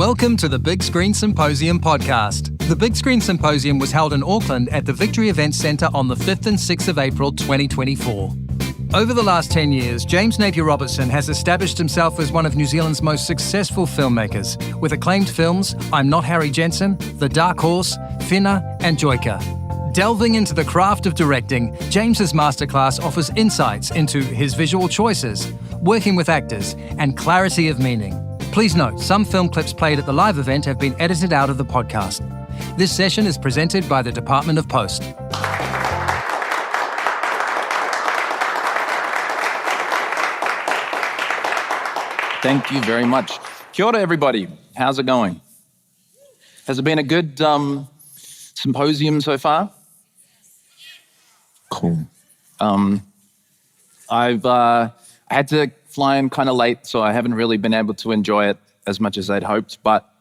Welcome to the Big Screen Symposium podcast. The Big Screen Symposium was held in Auckland at the Victory Events Centre on the 5th and 6th of April 2024. Over the last 10 years, James Napier Robertson has established himself as one of New Zealand's most successful filmmakers, with acclaimed films I'm Not Harry Jenson, The Dark Horse, Whina and Joika. Delving into the craft of directing, James's Masterclass offers insights into his visual choices, working with actors, and clarity of meaning. Please note, some film clips played at the live event have been edited out of the podcast. This session is presented by the Department of Post. Thank you very much. Kia ora, everybody. How's it going? Has it been a good symposium so far? Cool. I had to fly in kind of late, so I haven't really been able to enjoy it as much as I'd hoped, but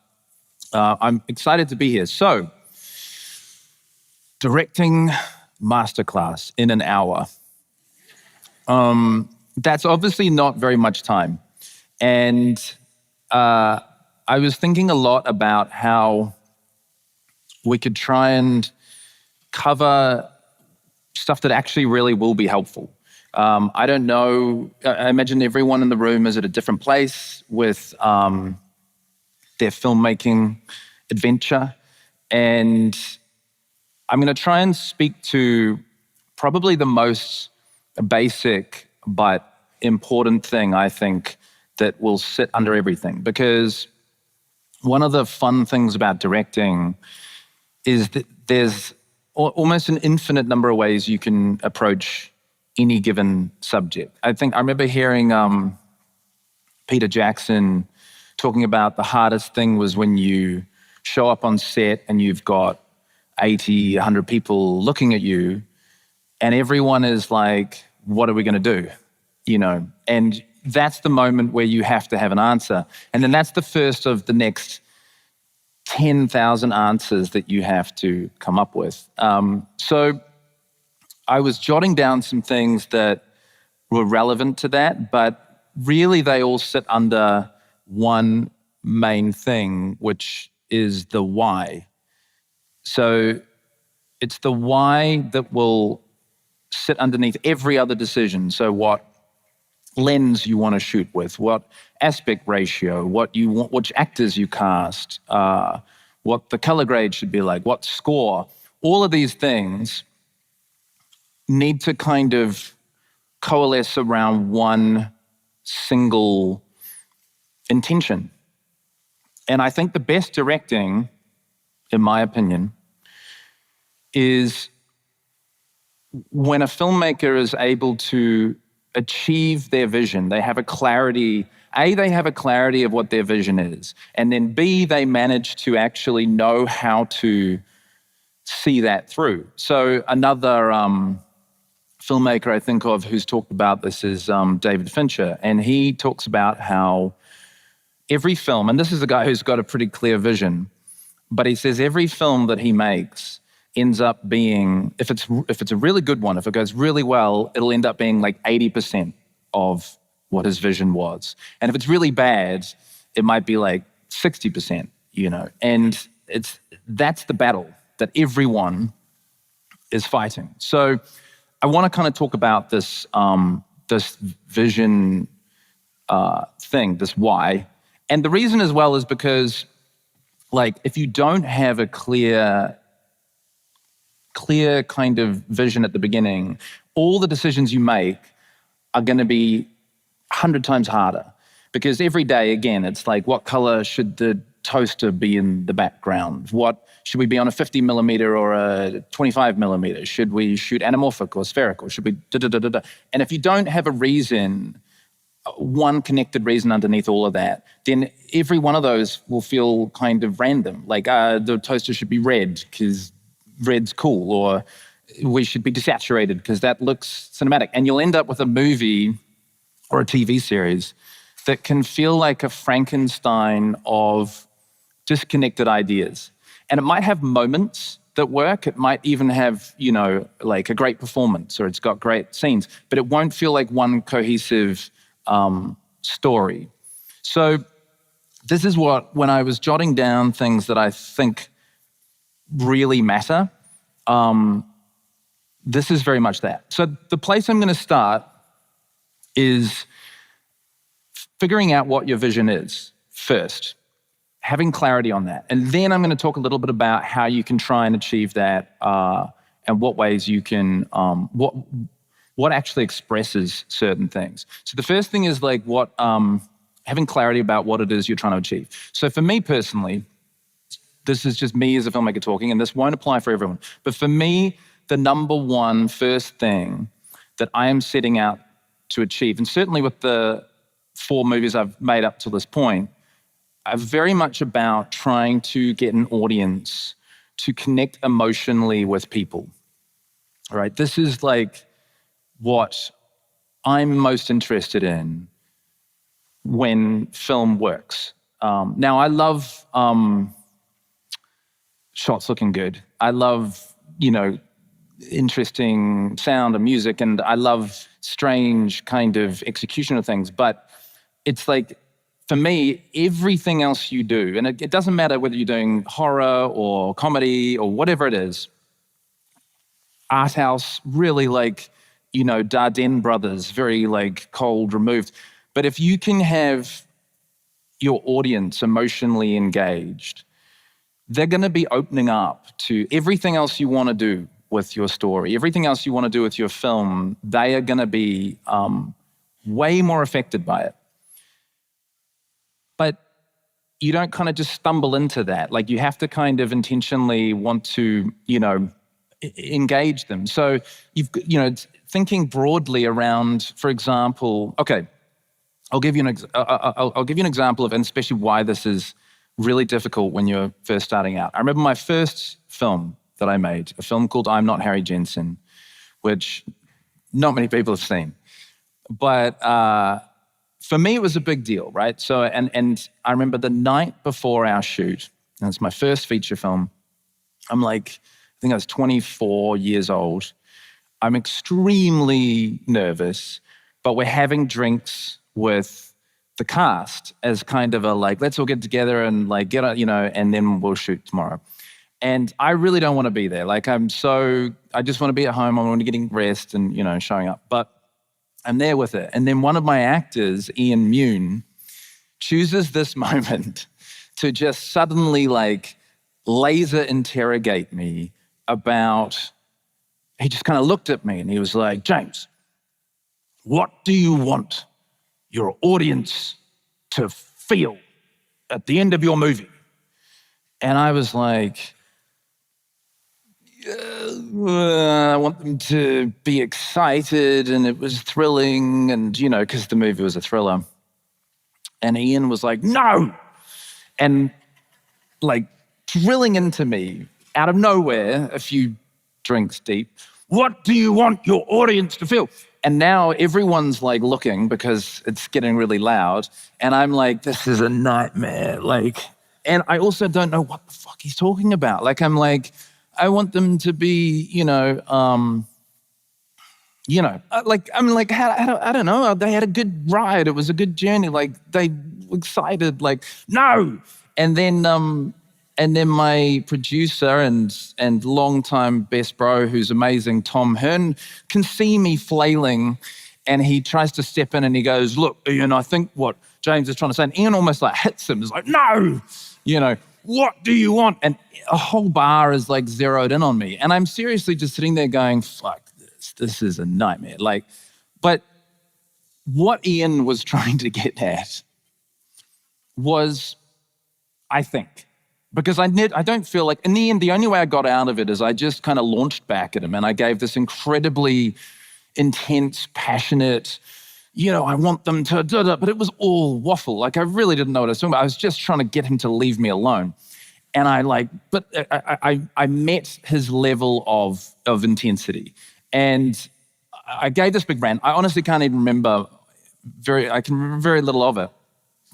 I'm excited to be here. So, directing Masterclass in an hour. That's obviously not very much time. And I was thinking a lot about how we could try and cover stuff that actually really will be helpful. I don't know, I imagine everyone in the room is at a different place with their filmmaking adventure. And I'm going to try and speak to probably the most basic but important thing, I think, that will sit under everything. Because one of the fun things about directing is that there's almost an infinite number of ways you can approach any given subject. I remember hearing Peter Jackson talking about the hardest thing was when you show up on set and you've got 80, 100 people looking at you and everyone is like, what are we going to do? You know, and that's the moment where you have to have an answer. And then that's the first of the next 10,000 answers that you have to come up with. So I was jotting down some things that were relevant to that, but really they all sit under one main thing, which is the why. So it's the why that will sit underneath every other decision. So what lens you want to shoot with, what aspect ratio, what you want, which actors you cast, what the color grade should be like, what score, all of these things need to kind of coalesce around one single intention. And I think the best directing, in my opinion, is when a filmmaker is able to achieve their vision. They have a clarity, A, they have a clarity of what their vision is, and then B, they manage to actually know how to see that through. So another filmmaker I think of who's talked about this is David Fincher, and he talks about how every film, and this is a guy who's got a pretty clear vision, but he says every film that he makes ends up being, if it's a really good one, if it goes really well, it'll end up being like 80% of what his vision was. And if it's really bad, it might be like 60%, you know. And that's the battle that everyone is fighting. So I want to kind of talk about this this vision thing, this why. And the reason as well is because, like, if you don't have a clear kind of vision at the beginning, all the decisions you make are going to be 100 times harder. Because every day, again, it's like, what color should the toaster be in the background? What should we be on, a 50 millimeter or a 25 millimeter? Should we shoot anamorphic or spherical? Should we da-da-da-da-da? And if you don't have a reason, one connected reason underneath all of that, then every one of those will feel kind of random. Like the toaster should be red because red's cool, or we should be desaturated because that looks cinematic. And you'll end up with a movie or a TV series that can feel like a Frankenstein of disconnected ideas. And it might have moments that work. It might even have, you know, like a great performance, or it's got great scenes, but it won't feel like one cohesive story. So this is what, when I was jotting down things that I think really matter, this is very much that. So the place I'm going to start is figuring out what your vision is first, having clarity on that. And then I'm going to talk a little bit about how you can try and achieve that, and what ways you can, what actually expresses certain things. So the first thing is like having clarity about what it is you're trying to achieve. So for me personally, this is just me as a filmmaker talking, and this won't apply for everyone. But for me, the number one first thing that I am setting out to achieve, and certainly with the 4 movies I've made up to this point, are very much about trying to get an audience to connect emotionally with people. All right, this is like what I'm most interested in when film works. Now, I love shots looking good. I love, interesting sound and music, and I love strange kind of execution of things. But it's like, for me, everything else you do, and it doesn't matter whether you're doing horror or comedy or whatever it is, art house, really like, Dardenne brothers, very like cold, removed. But if you can have your audience emotionally engaged, they're going to be opening up to everything else you want to do with your story, everything else you want to do with your film. They are going to be way more affected by it. But you don't kind of just stumble into that. Like, you have to kind of intentionally want to, engage them. So thinking broadly around, for example, okay, I'll give you an example of, and especially why this is really difficult when you're first starting out. I remember my first film that I made, a film called I'm Not Harry Jenson, which not many people have seen. But for me, it was a big deal, right? So, and I remember the night before our shoot, and it's my first feature film, I'm like, I think I was 24 years old. I'm extremely nervous, but we're having drinks with the cast as kind of a like, let's all get together and like get a, and then we'll shoot tomorrow. And I really don't want to be there. Like, I just want to be at home. I want to be getting rest and, showing up. But I'm there with it. And then one of my actors, Ian Mune, chooses this moment to just suddenly like laser interrogate me about, he just kind of looked at me and he was like, James, what do you want your audience to feel at the end of your movie? And I was like, I want them to be excited, and it was thrilling, and, because the movie was a thriller. And Ian was like, no! And like drilling into me out of nowhere, a few drinks deep, what do you want your audience to feel? And now everyone's like looking because it's getting really loud. And I'm like, this is a nightmare. Like, and I also don't know what the fuck he's talking about. Like, I'm like, I want them to be, I don't know. They had a good ride. It was a good journey. Like, they were excited. Like, no. And then my producer and longtime best bro, who's amazing, Tom Hearn, can see me flailing, and he tries to step in and he goes, look, Ian, I think what James is trying to say, and Ian almost like hits him. He's like, no, what do you want? And a whole bar is like zeroed in on me. And I'm seriously just sitting there going, fuck this is a nightmare. Like, but what Ian was trying to get at was, I think, because I don't feel like, in the end, the only way I got out of it is I just kind of launched back at him and I gave this incredibly intense, passionate, I want them to, but it was all waffle. Like, I really didn't know what I was talking about. I was just trying to get him to leave me alone. And I met his level of intensity. And I gave this big rant. I honestly can't even remember I can remember very little of it.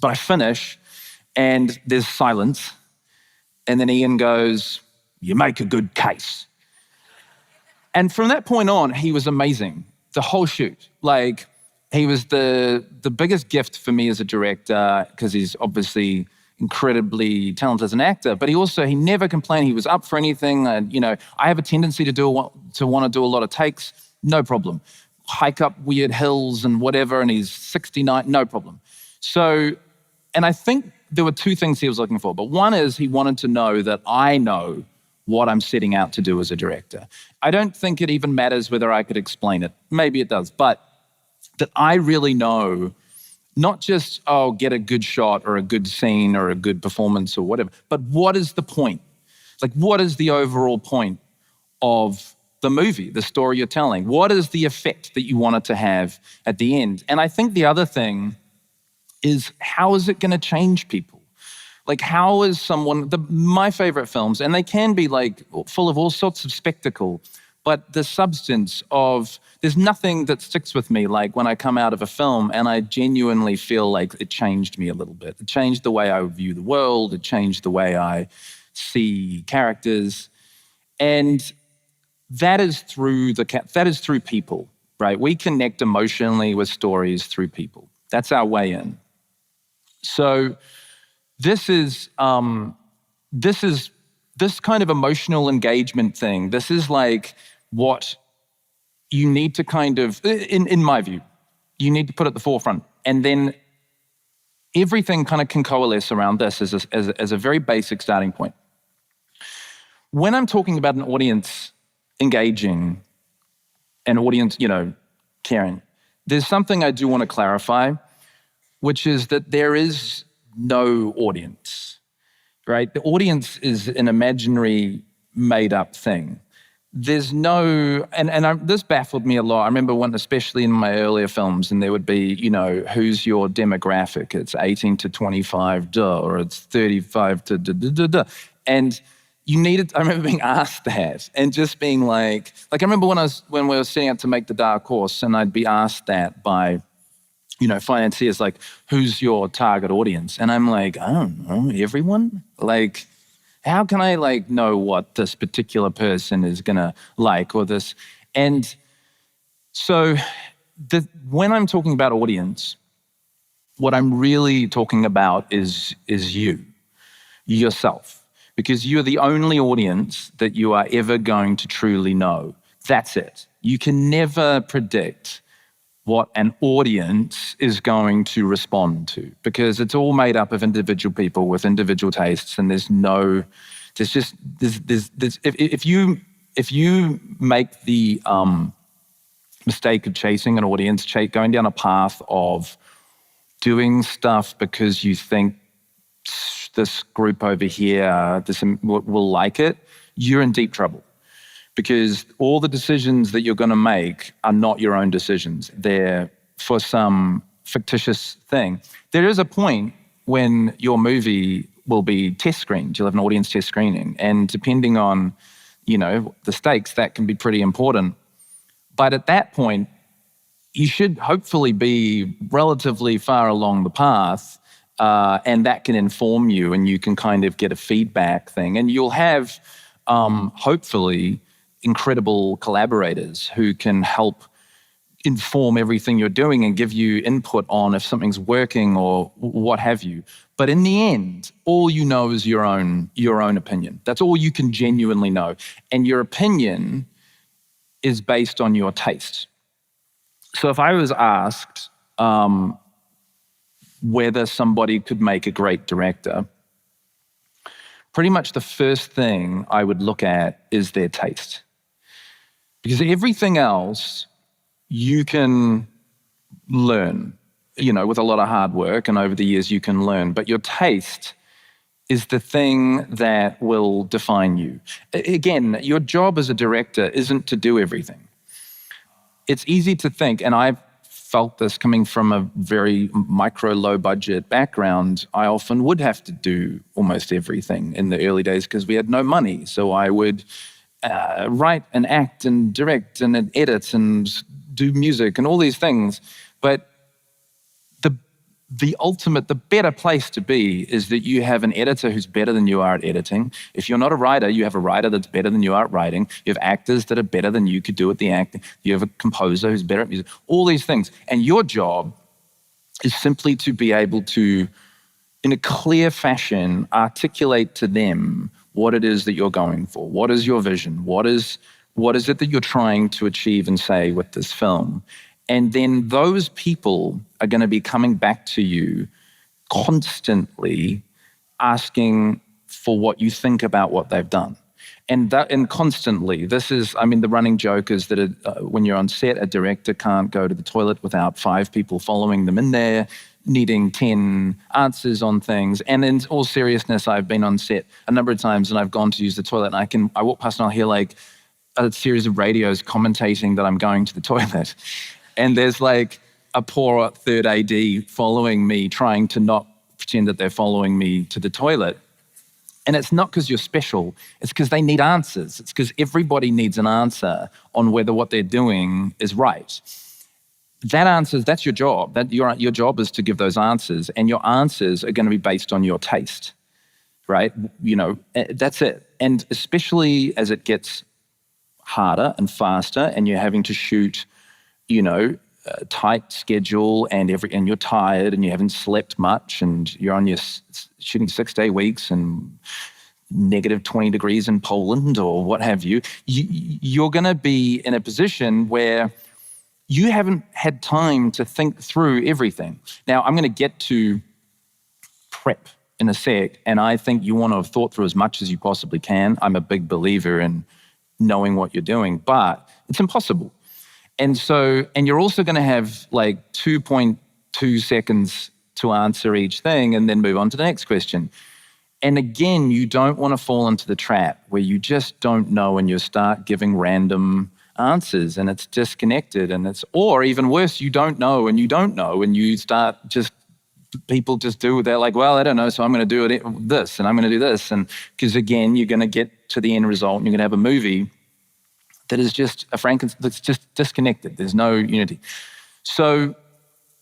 But I finish and there's silence. And then Ian goes, you make a good case. And from that point on, he was amazing. The whole shoot. Like, he was the biggest gift for me as a director, because he's obviously incredibly talented as an actor, but he never complained. He was up for anything. And, I have a tendency to want to do a lot of takes, no problem. Hike up weird hills and whatever, and he's 69, no problem. So, and I think there were two things he was looking for, but one is he wanted to know that I know what I'm setting out to do as a director. I don't think it even matters whether I could explain it. Maybe it does, but that I really know not just, get a good shot or a good scene or a good performance or whatever, but what is the point? Like, what is the overall point of the movie, the story you're telling? What is the effect that you want it to have at the end? And I think the other thing is, how is it going to change people? Like, how is my favorite films, and they can be like full of all sorts of spectacle, but the substance of, there's nothing that sticks with me like when I come out of a film and I genuinely feel like it changed me a little bit. It changed the way I view the world. It changed the way I see characters. And that is through people, right? We connect emotionally with stories through people. That's our way in. So this kind of emotional engagement thing. This is like what you need to kind of, in my view, you need to put at the forefront. And then everything kind of can coalesce around this as a very basic starting point. When I'm talking about an audience engaging, an audience, caring, there's something I do want to clarify, which is that there is no audience, right? The audience is an imaginary, made-up thing. There's no, this baffled me a lot. I remember one, especially in my earlier films, and there would be, who's your demographic? It's 18 to 25, or it's 35 to And I remember being asked that and just being like I remember when we were setting out to make The Dark Horse, and I'd be asked that by, financiers, like, who's your target audience? And I'm like, I don't know, everyone? Like, how can I know what this particular person is gonna like, or this? And so when I'm talking about audience, what I'm really talking about is yourself, because you're the only audience that you are ever going to truly know. That's it. You can never predict what an audience is going to respond to, because it's all made up of individual people with individual tastes, and if you make the mistake of chasing an audience, going down a path of doing stuff because you think this group over here will like it, you're in deep trouble. Because all the decisions that you're going to make are not your own decisions. They're for some fictitious thing. There is a point when your movie will be test screened. You'll have an audience test screening. And depending on, the stakes, that can be pretty important. But at that point, you should hopefully be relatively far along the path, and that can inform you, and you can kind of get a feedback thing. And you'll have, hopefully, incredible collaborators who can help inform everything you're doing and give you input on if something's working or what have you. But in the end, all you know is your own opinion. That's all you can genuinely know. And your opinion is based on your taste. So if I was asked whether somebody could make a great director, pretty much the first thing I would look at is their taste. Because everything else you can learn, with a lot of hard work, and over the years you can learn. But your taste is the thing that will define you. Again, your job as a director isn't to do everything. It's easy to think, and I've felt this coming from a very micro, low-budget background, I often would have to do almost everything in the early days because we had no money. So I would write and act and direct and edit and do music and all these things. But the ultimate, the better place to be is that you have an editor who's better than you are at editing. If you're not a writer, you have a writer that's better than you are at writing. You have actors that are better than you could do at the acting. You have a composer who's better at music. All these things. And your job is simply to be able to in a clear fashion, articulate to them what it is that you're going for. What is your vision? What is it that you're trying to achieve and say with this film? And then those people are going to be coming back to you constantly asking for what you think about what they've done. And constantly, this is, I mean, the running joke is that when you're on set, a director can't go to the toilet without 5 people following them in there, needing 10 answers on things. And in all seriousness, I've been on set a number of times and I've gone to use the toilet and I walk past and I'll hear like a series of radios commentating that I'm going to the toilet. And there's like a poor third AD following me, trying to not pretend that they're following me to the toilet. And it's not because you're special, it's because they need answers. It's because everybody needs an answer on whether what they're doing is right. That's your job. Your job is to give those answers, and your answers are going to be based on your taste, right? You know, that's it. And especially as it gets harder and faster and you're having to shoot, you know, a tight schedule and you're tired and you haven't slept much and you're on your shooting 6-day weeks and negative 20 degrees in Poland or what have you, you're going to be in a position where you haven't had time to think through everything. Now, I'm going to get to prep in a sec, and I think you want to have thought through as much as you possibly can. I'm a big believer in knowing what you're doing, but it's impossible. And you're also going to have like 2.2 seconds to answer each thing and then move on to the next question. And again, you don't want to fall into the trap where you just don't know and you start giving random answers and it's disconnected or even worse, you don't know and you start people just do, they're like, well, I don't know, so I'm going to do this and I'm going to do this. And because again, you're going to get to the end result and you're going to have a movie that is just that's just disconnected. There's no unity. So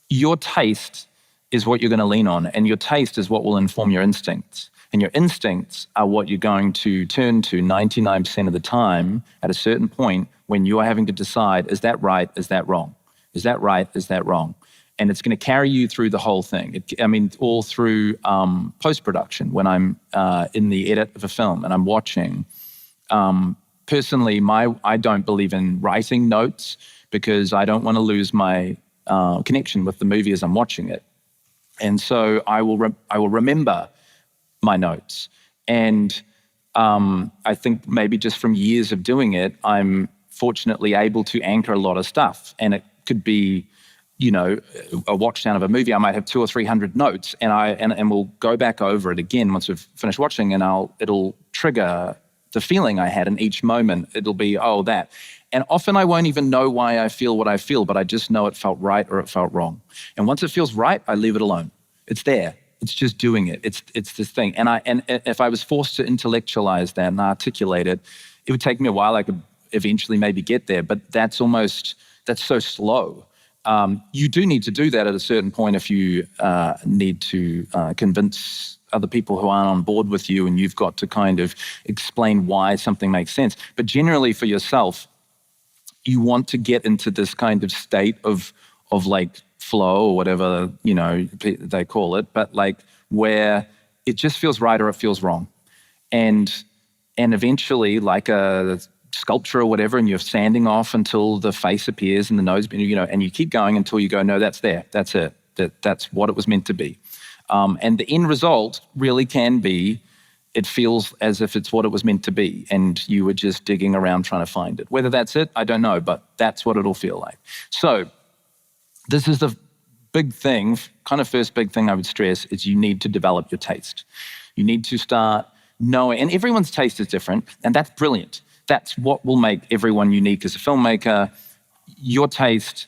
your taste is what you're going to lean on, and your taste is what will inform your instincts. And your instincts are what you're going to turn to 99% of the time at a certain point when you are having to decide, is that right? Is that wrong? Is that right? Is that wrong? And it's going to carry you through the whole thing. All through post-production when I'm in the edit of a film and I'm watching. Personally, I don't believe in writing notes because I don't want to lose my connection with the movie as I'm watching it. And so I will remember my notes. And I think maybe just from years of doing it, I'm fortunately able to anchor a lot of stuff. And it could be, you know, a watch down of a movie. I might have 200 or 300 notes, and we'll go back over it again once we've finished watching, and it'll trigger the feeling I had in each moment. It'll be, that. And often I won't even know why I feel what I feel, but I just know it felt right or it felt wrong. And once it feels right, I leave it alone. It's there. It's just doing it. It's this thing. And if I was forced to intellectualize that and articulate it, it would take me a while. I could eventually maybe get there, but that's so slow. You do need to do that at a certain point if you need to convince other people who aren't on board with you, and you've got to kind of explain why something makes sense. But generally for yourself, you want to get into this kind of state of like flow or whatever, you know, they call it, but like where it just feels right or it feels wrong. And eventually, like a sculpture or whatever, and you're sanding off until the face appears and the nose, you know, and you keep going until you go, no, that's there. That's it. That's what it was meant to be. And the end result really can be, it feels as if it's what it was meant to be, and you were just digging around trying to find it. Whether that's it, I don't know, but that's what it'll feel like. So this is the big thing, kind of first big thing I would stress, is you need to develop your taste. You need to start knowing, and everyone's taste is different, and that's brilliant. That's what will make everyone unique as a filmmaker. Your taste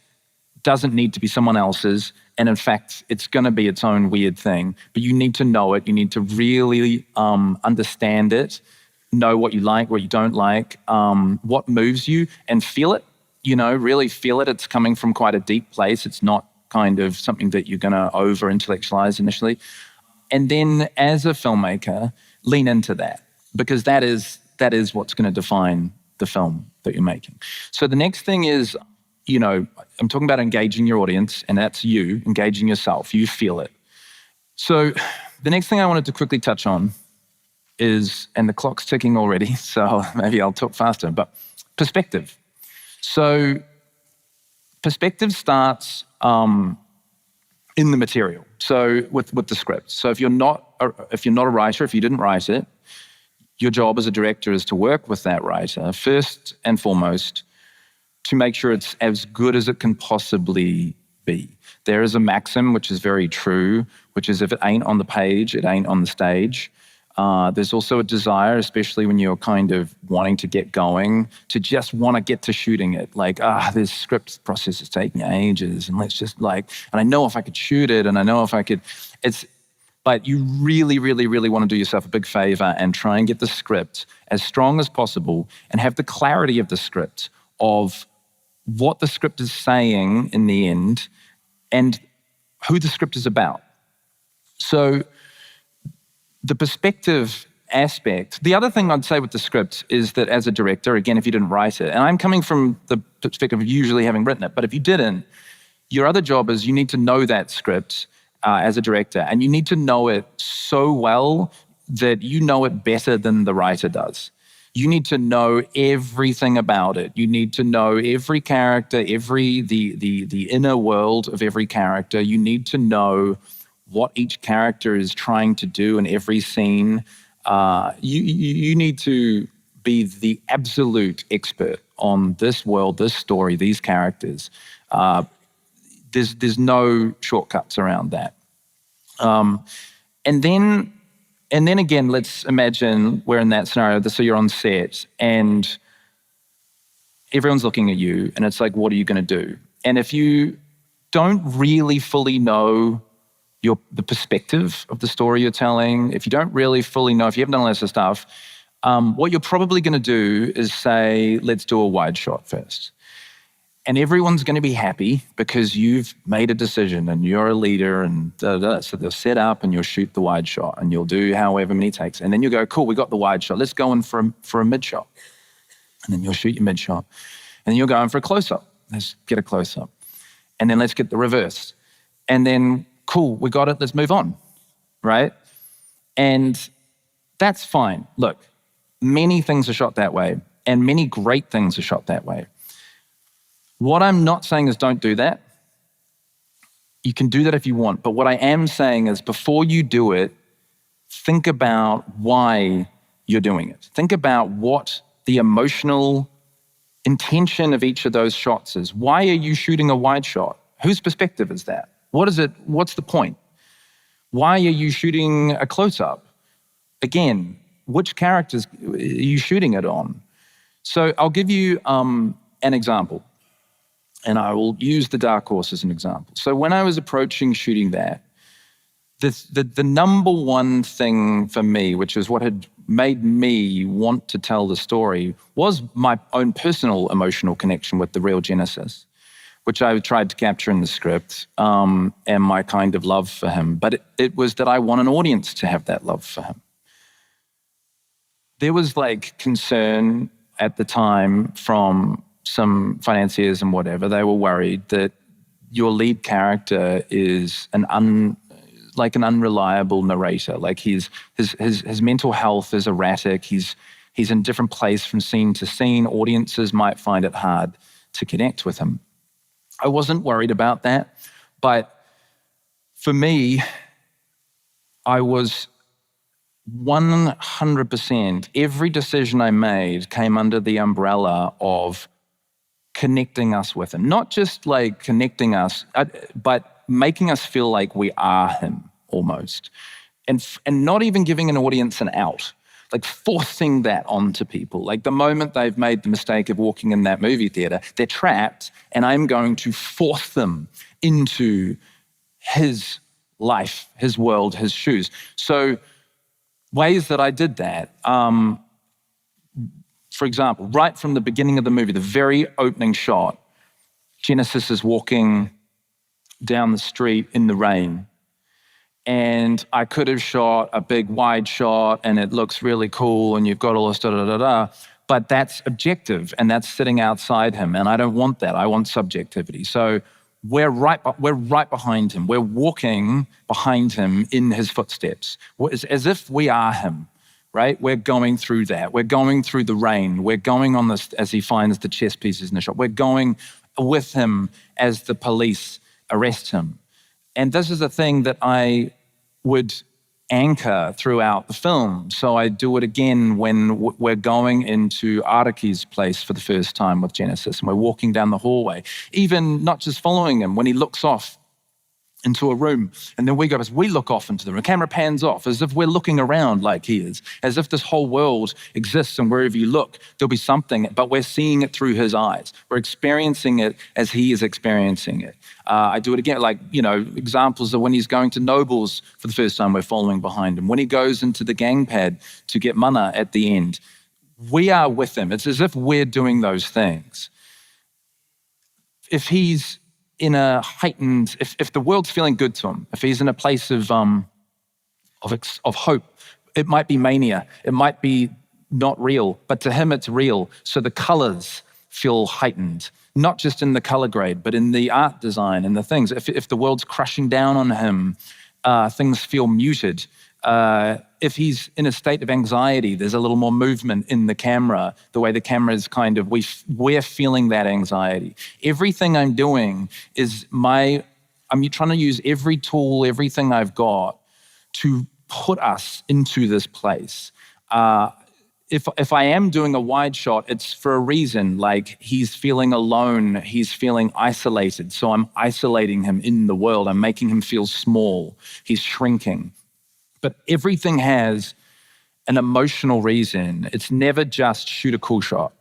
doesn't need to be someone else's. And in fact, it's going to be its own weird thing. But you need to know it. You need to really understand it, know what you like, what you don't like, what moves you, and feel it. You know, really feel it. It's coming from quite a deep place. It's not kind of something that you're going to over-intellectualize initially. And then as a filmmaker, lean into that, because that is what's going to define the film that you're making. So the next thing is, you know, I'm talking about engaging your audience, and that's you, engaging yourself. You feel it. So the next thing I wanted to quickly touch on is, and the clock's ticking already, so maybe I'll talk faster, but perspective. So perspective starts in the material, so with the script. So if you're not a writer, if you didn't write it, your job as a director is to work with that writer, first and foremost, to make sure it's as good as it can possibly be. There is a maxim, which is very true, which is if it ain't on the page, it ain't on the stage. There's also a desire, especially when you're kind of wanting to get going, to just want to get to shooting it. Like, this script process is taking ages, and let's just and I know if I could shoot it, and I know if I could, but you really, really, really want to do yourself a big favor and try and get the script as strong as possible and have the clarity of the script of what the script is saying in the end and who the script is about. So the perspective aspect, the other thing I'd say with the script is that as a director, again, if you didn't write it, and I'm coming from the perspective of usually having written it, but if you didn't, your other job is you need to know that script as a director, and you need to know it so well that you know it better than the writer does. You need to know everything about it. You need to know every character, the inner world of every character. You need to know what each character is trying to do in every scene. You need to be the absolute expert on this world, this story, these characters. There's no shortcuts around that. And then again, let's imagine we're in that scenario. So you're on set and everyone's looking at you and it's like, what are you going to do? And if you don't really fully know the perspective of the story you're telling, if you don't really fully know, if you haven't done all this stuff, what you're probably going to do is say, let's do a wide shot first. And everyone's going to be happy because you've made a decision and you're a leader and so they'll set up and you'll shoot the wide shot and you'll do however many takes. And then you go, cool, we got the wide shot. Let's go in for a mid shot. And then you'll shoot your mid shot. And then you'll go in for a close up. Let's get a close up. And then let's get the reverse. And then, cool, we got it. Let's move on, right? And that's fine. Look, many things are shot that way and many great things are shot that way. What I'm not saying is don't do that. You can do that if you want. But what I am saying is before you do it, think about why you're doing it. Think about what the emotional intention of each of those shots is. Why are you shooting a wide shot? Whose perspective is that? What is it? What's the point? Why are you shooting a close-up? Again, which characters are you shooting it on? So I'll give you an example. And I will use The Dark Horse as an example. So when I was approaching shooting that, the number one thing for me, which is what had made me want to tell the story, was my own personal emotional connection with the real Genesis, which I tried to capture in the script, and my kind of love for him. But it was that I want an audience to have that love for him. There was concern at the time from some financiers and whatever. They were worried that your lead character is an unreliable narrator. Like his mental health is erratic. He's in a different place from scene to scene. Audiences might find it hard to connect with him. I wasn't worried about that, but for me, I was 100%. Every decision I made came under the umbrella of connecting us with him. Not just connecting us, but making us feel like we are him almost. And not even giving an audience an out, forcing that onto people. The moment they've made the mistake of walking in that movie theater, they're trapped, and I'm going to force them into his life, his world, his shoes. So ways that I did that, for example, right from the beginning of the movie, the very opening shot, Genesis is walking down the street in the rain. And I could have shot a big wide shot and it looks really cool and you've got all this da-da-da-da, but that's objective and that's sitting outside him. And I don't want that. I want subjectivity. So we're right behind him. We're walking behind him in his footsteps. It's as if we are him, right? We're going through that. We're going through the rain. We're going on this as he finds the chess pieces in the shop. We're going with him as the police arrest him. And this is a thing that I would anchor throughout the film. So I do it again when we're going into Araki's place for the first time with Genesis, and we're walking down the hallway, even not just following him, when he looks off into a room, and then we look off into the room. The camera pans off as if we're looking around like he is, as if this whole world exists, and wherever you look, there'll be something, but we're seeing it through his eyes. We're experiencing it as he is experiencing it. I do it again, examples of when he's going to Nobles for the first time, we're following behind him. When he goes into the gang pad to get mana at the end, we are with him. It's as if we're doing those things. If he's in a heightened, if the world's feeling good to him, if he's in a place of hope, it might be mania, it might be not real, but to him it's real. So the colors feel heightened, not just in the color grade, but in the art design and the things. If the world's crushing down on him, things feel muted. If he's in a state of anxiety, there's a little more movement in the camera, the way the camera is we're feeling that anxiety. Everything I'm doing is I'm trying to use every tool, everything I've got to put us into this place. If I am doing a wide shot, it's for a reason, like he's feeling alone, he's feeling isolated. So I'm isolating him in the world. I'm making him feel small. He's shrinking. But everything has an emotional reason. It's never just shoot a cool shot.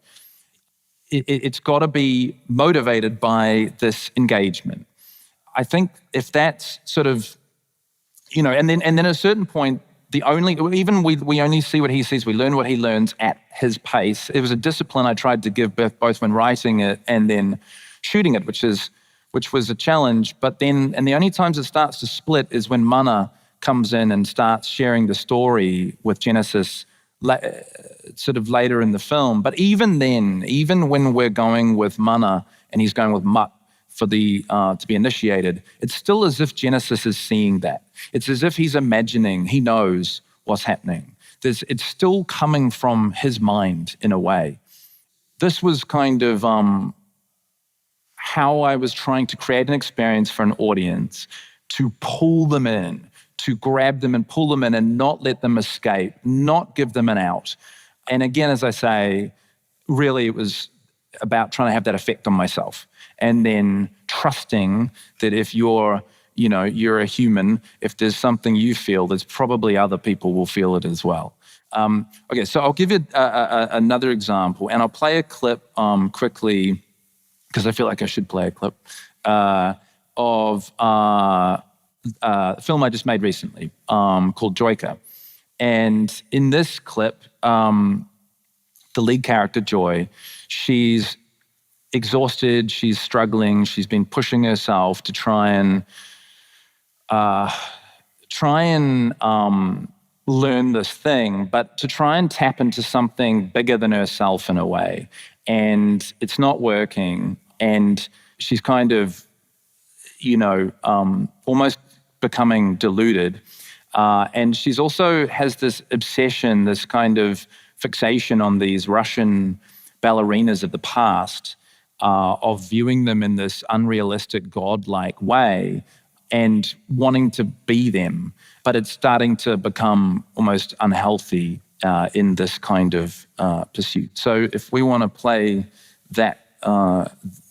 It's got to be motivated by this engagement. I think if that's sort of, and then at a certain point, we only see what he sees. We learn what he learns at his pace. It was a discipline I tried to give both when writing it and then shooting it, which was a challenge. But then, and the only times it starts to split is when Mana comes in and starts sharing the story with Genesis sort of later in the film. But even then, even when we're going with Mana and he's going with Mutt for to be initiated, it's still as if Genesis is seeing that. It's as if he's imagining, he knows what's happening. It's still coming from his mind in a way. This was kind of how I was trying to create an experience for an audience, to pull them in, to grab them and pull them in and not let them escape, not give them an out. And again, as I say, really it was about trying to have that effect on myself. And then trusting that if you're a human, if there's something you feel, there's probably other people will feel it as well. Okay, so I'll give you another example, and I'll play a clip quickly, because I feel like I should play a clip, of a film I just made recently called Joika. And in this clip, the lead character, Joy, she's exhausted, she's struggling, she's been pushing herself to try and learn this thing, but to try and tap into something bigger than herself in a way. And it's not working. And she's kind of, almost becoming deluded. And she's also has this obsession, this kind of fixation on these Russian ballerinas of the past, of viewing them in this unrealistic, godlike way and wanting to be them. But it's starting to become almost unhealthy in this kind of pursuit. So if we want to play that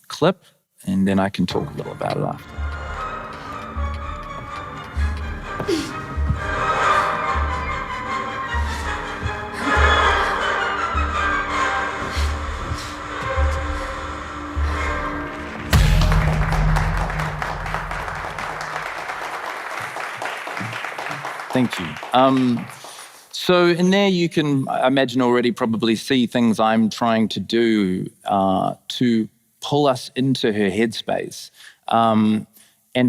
clip, and then I can talk a little about it after. Thank you. So in there you can, I imagine, already probably see things I'm trying to do to pull us into her headspace, and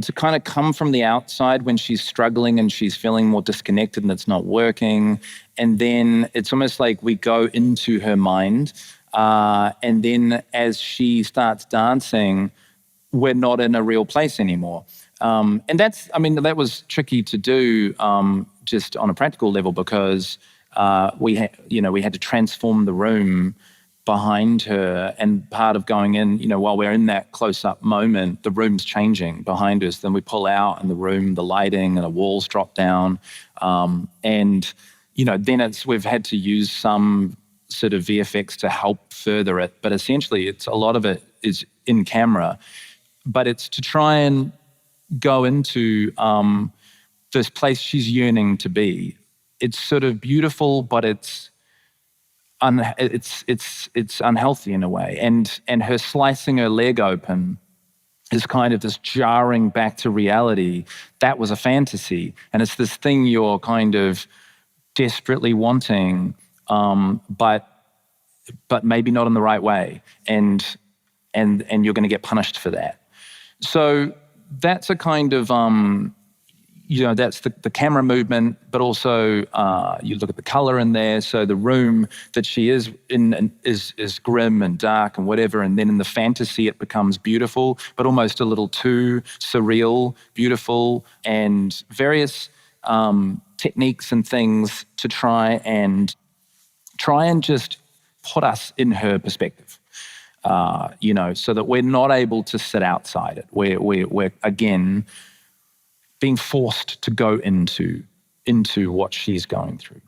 to kind of come from the outside when she's struggling and she's feeling more disconnected and it's not working. And then it's almost like we go into her mind, and then as she starts dancing, we're not in a real place anymore. And that was tricky to do just on a practical level, because we had to transform the room behind her, and part of going in, while we're in that close-up moment, the room's changing behind us. Then we pull out in the room, the lighting and the walls drop down, and then we've had to use some sort of VFX to help further it. But essentially, a lot of it is in camera, but it's to try and go into this place she's yearning to be. It's sort of beautiful, but it's unhealthy in a way, and her slicing her leg open is kind of this jarring back to reality. That was a fantasy, and it's this thing you're kind of desperately wanting, but maybe not in the right way, and you're going to get punished for that. So that's a kind of that's the camera movement, but also you look at the color in there. So the room that she is in is grim and dark and whatever, and then in the fantasy it becomes beautiful, but almost a little too surreal, beautiful, and various techniques and things to try and just put us in her perspective. So that we're not able to sit outside it. We're again being forced to go into what she's going through.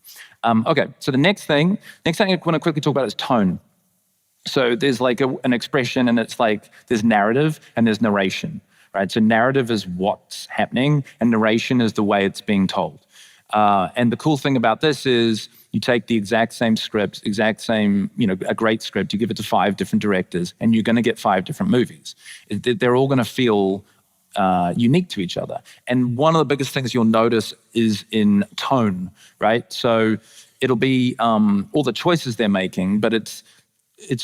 Okay, so the next thing I want to quickly talk about is tone. So there's like an expression, and it's like there's narrative and there's narration, right? So narrative is what's happening, and narration is the way it's being told. And the cool thing about this is you take the exact same script, a great script, you give it to 5 different directors, and you're going to get 5 different movies. They're all going to feel unique to each other. And one of the biggest things you'll notice is in tone, right? So it'll be all the choices they're making, but it's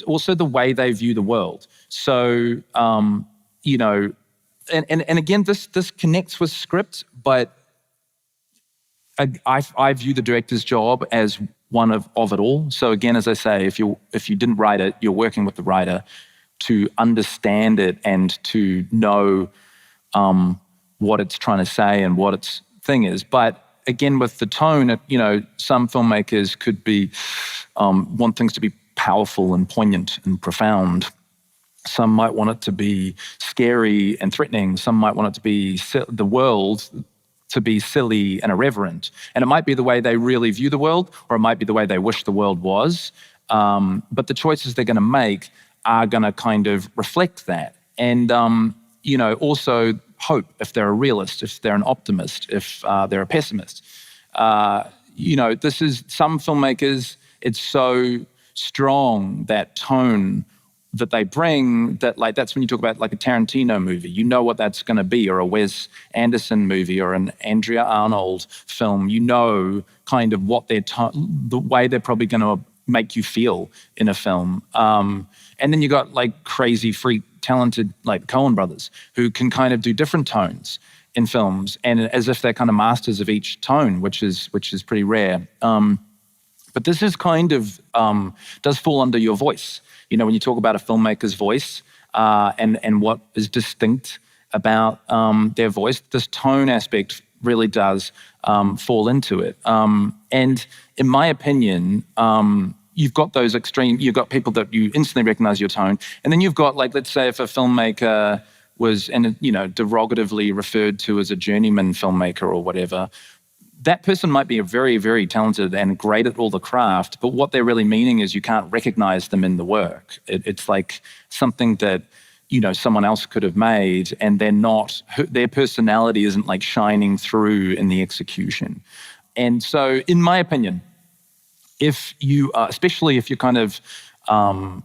also the way they view the world. So, and again, this connects with script, but I view the director's job as one of it all. So again, as I say, if you didn't write it, you're working with the writer to understand it and to know what it's trying to say and what its thing is. But again, with the tone, some filmmakers could want things to be powerful and poignant and profound. Some might want it to be scary and threatening. Some might want it to be the world to be silly and irreverent. And it might be the way they really view the world, or it might be the way they wish the world was. But the choices they're going to make are going to kind of reflect that. And, also hope, if they're a realist, if they're an optimist, if they're a pessimist. This is some filmmakers, it's so strong, that tone that they bring, that that's when you talk about like a Tarantino movie, you know what that's going to be, or a Wes Anderson movie, or an Andrea Arnold film. You know kind of what the way they're probably going to make you feel in a film. And then you got like crazy freak talented like Coen brothers who can kind of do different tones in films, and as if they're kind of masters of each tone, which is pretty rare. But this is kind of does fall under your voice. When you talk about a filmmaker's voice and what is distinct about their voice, this tone aspect really does fall into it. And in my opinion, you've got those extreme, you've got people that you instantly recognize your tone. And then you've got, like, let's say if a filmmaker was, derogatively referred to as a journeyman filmmaker or whatever, that person might be a very, very talented and great at all the craft, but what they're really meaning is you can't recognize them in the work. It's like something that, someone else could have made, and their personality isn't like shining through in the execution. And so, in my opinion, if you, especially if you're kind of trying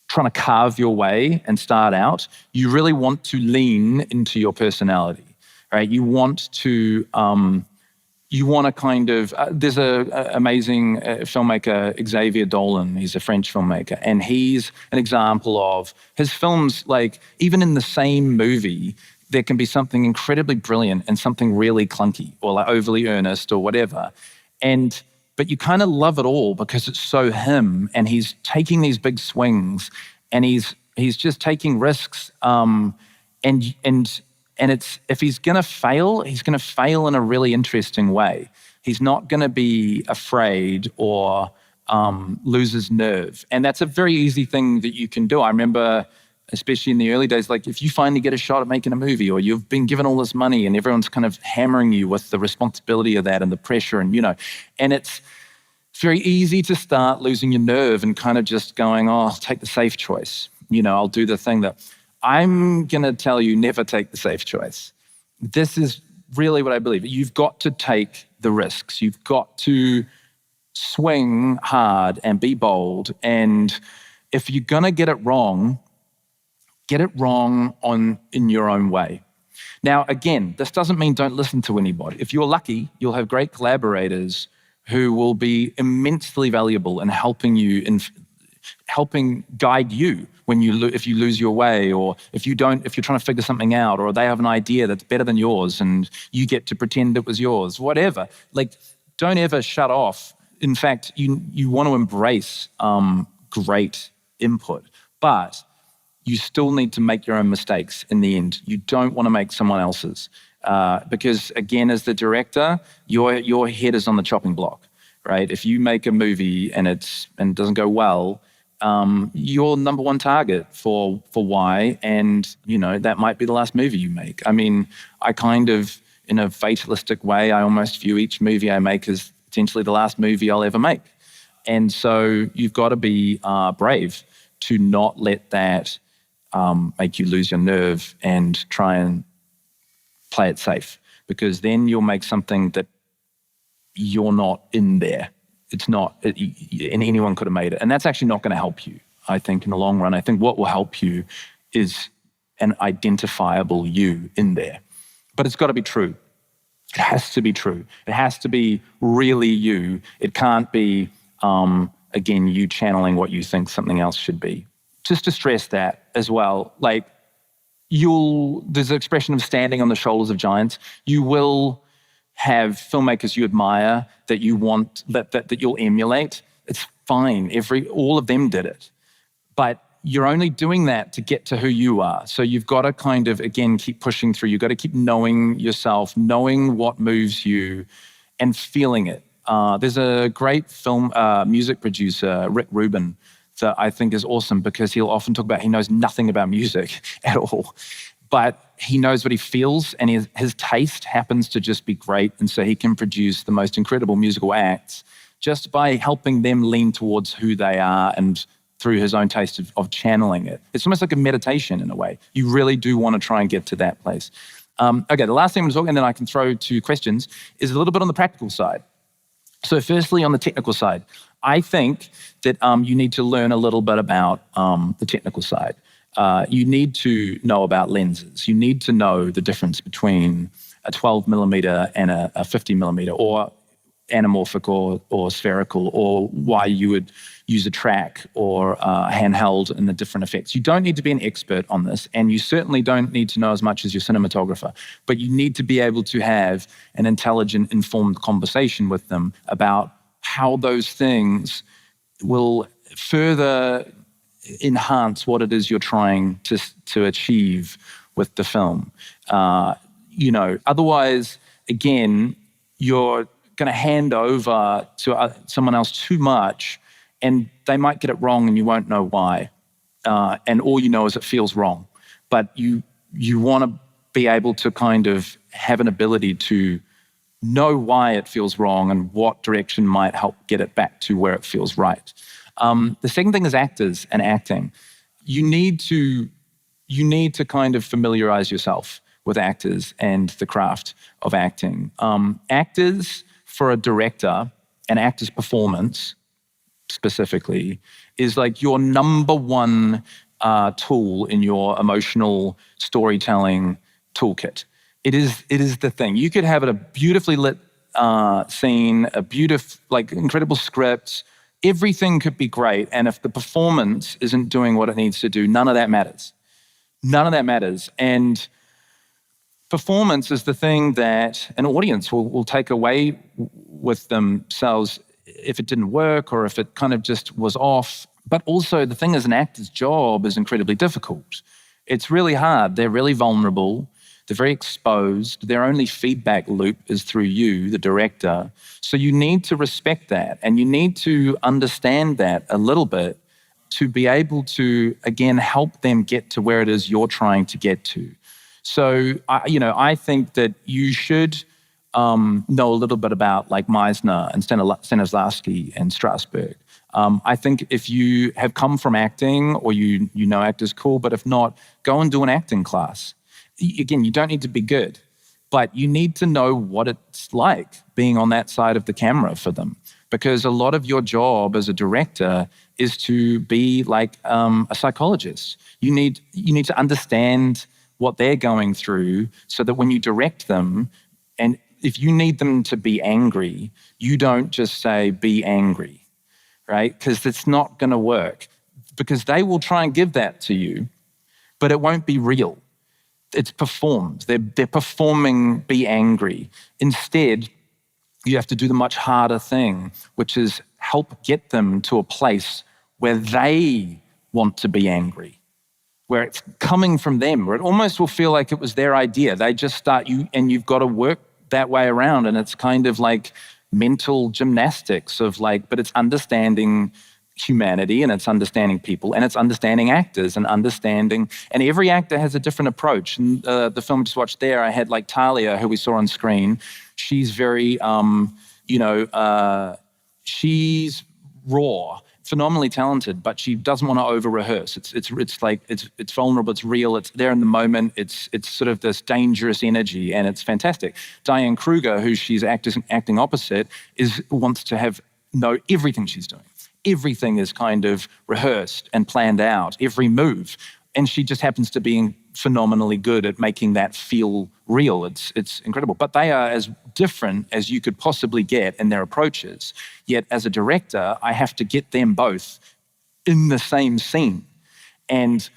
to carve your way and start out, you really want to lean into your personality, right? You want to kind of, there's an amazing filmmaker, Xavier Dolan, he's a French filmmaker, and he's an example of his films, like even in the same movie, there can be something incredibly brilliant and something really clunky or like overly earnest or whatever. But you kind of love it all because it's so him, and he's taking these big swings, and he's just taking risks, and And it's, if he's going to fail, he's going to fail in a really interesting way. He's not going to be afraid or lose his nerve. And that's a very easy thing that you can do. I remember, especially in the early days, like if you finally get a shot at making a movie, or you've been given all this money and everyone's kind of hammering you with the responsibility of that and the pressure, and and it's very easy to start losing your nerve and kind of just going, oh, I'll take the safe choice. I'll do the thing that... I'm going to tell you, never take the safe choice. This is really what I believe. You've got to take the risks. You've got to swing hard and be bold. And if you're going to get it wrong in your own way. Now, again, this doesn't mean don't listen to anybody. If you're lucky, you'll have great collaborators who will be immensely valuable in helping you, helping guide you when if you lose your way, or if you're trying to figure something out, or they have an idea that's better than yours and you get to pretend it was yours, whatever. Like, don't ever shut off. In fact, you want to embrace great input, but you still need to make your own mistakes in the end. You don't want to make someone else's. Because again, as the director, your head is on the chopping block, right? If you make a movie and it doesn't go well, you're number one target for why, and that might be the last movie you make. I mean, I kind of, in a fatalistic way, I almost view each movie I make as potentially the last movie I'll ever make. And so you've got to be brave to not let that make you lose your nerve and try and play it safe, because then you'll make something that you're not in there. It's not, and anyone could have made it. And that's actually not going to help you, I think, in the long run. I think what will help you is an identifiable you in there. But it's got to be true. It has to be true. It has to be really you. It can't be, again, you channeling what you think something else should be. Just to stress that as well, like there's an expression of standing on the shoulders of giants. You will have filmmakers you admire that you want, that you'll emulate. It's fine. All of them did it. But you're only doing that to get to who you are. So you've got to kind of, again, keep pushing through. You've got to keep knowing yourself, knowing what moves you, and feeling it. There's a great film music producer, Rick Rubin, that I think is awesome, because he'll often talk about he knows nothing about music at all, but he knows what he feels, and his taste happens to just be great, and so he can produce the most incredible musical acts just by helping them lean towards who they are and through his own taste of channeling it. It's almost like a meditation in a way. You really do want to try and get to that place. Okay, the last thing I'm going to talk, and then I can throw to questions, is a little bit on the practical side. So firstly, on the technical side, I think that you need to learn a little bit about the technical side. You need to know about lenses. You need to know the difference between a 12 millimeter and a 50 millimeter, or anamorphic or spherical, or why you would use a track or handheld and the different effects. You don't need to be an expert on this, and you certainly don't need to know as much as your cinematographer, but you need to be able to have an intelligent, informed conversation with them about how those things will further enhance what it is you're trying to achieve with the film. Otherwise, again, you're going to hand over to someone else too much, and they might get it wrong and you won't know why. And all you know is it feels wrong. But you want to be able to kind of have an ability to know why it feels wrong and what direction might help get it back to where it feels right. The second thing is actors and acting. You need to kind of familiarize yourself with actors and the craft of acting. Actors, for a director, an actor's performance specifically, is like your number one tool in your emotional storytelling toolkit. It is the thing. You could have a beautifully lit scene, a beautiful, incredible script. Everything could be great, and if the performance isn't doing what it needs to do, none of that matters. None of that matters. And performance is the thing that an audience will take away with themselves if it didn't work or if it kind of just was off. But also the thing is, an actor's job is incredibly difficult. It's really hard. They're really vulnerable. They're very exposed. Their only feedback loop is through you, the director. So you need to respect that, and you need to understand that a little bit to be able to, again, help them get to where it is you're trying to get to. So, I think that you should know a little bit about like Meisner and Stanislavski and Strasberg. I think if you have come from acting or you know actors, cool, but if not, go and do an acting class. Again, you don't need to be good, but you need to know what it's like being on that side of the camera for them, because a lot of your job as a director is to be like a psychologist. You need to understand what they're going through so that when you direct them, and if you need them to be angry, you don't just say, be angry, right? Because it's not going to work, because they will try and give that to you, but it won't be real. It's performed. They're performing be angry. Instead, you have to do the much harder thing, which is help get them to a place where they want to be angry, where it's coming from them, where it almost will feel like it was their idea. They just start you, and you've got to work that way around. And it's kind of like mental gymnastics of like, but it's understanding humanity, and it's understanding people, and it's understanding actors and every actor has a different approach. And the film I just watched there, I had like Talia, who we saw on screen. She's very, she's raw, phenomenally talented, but she doesn't want to over-rehearse. It's vulnerable, it's real, it's there in the moment, it's sort of this dangerous energy, and it's fantastic. Diane Kruger, who she's acting opposite, wants to know everything she's doing. Everything is kind of rehearsed and planned out, every move. And she just happens to be phenomenally good at making that feel real. It's incredible. But they are as different as you could possibly get in their approaches. Yet as a director, I have to get them both in the same scene. And,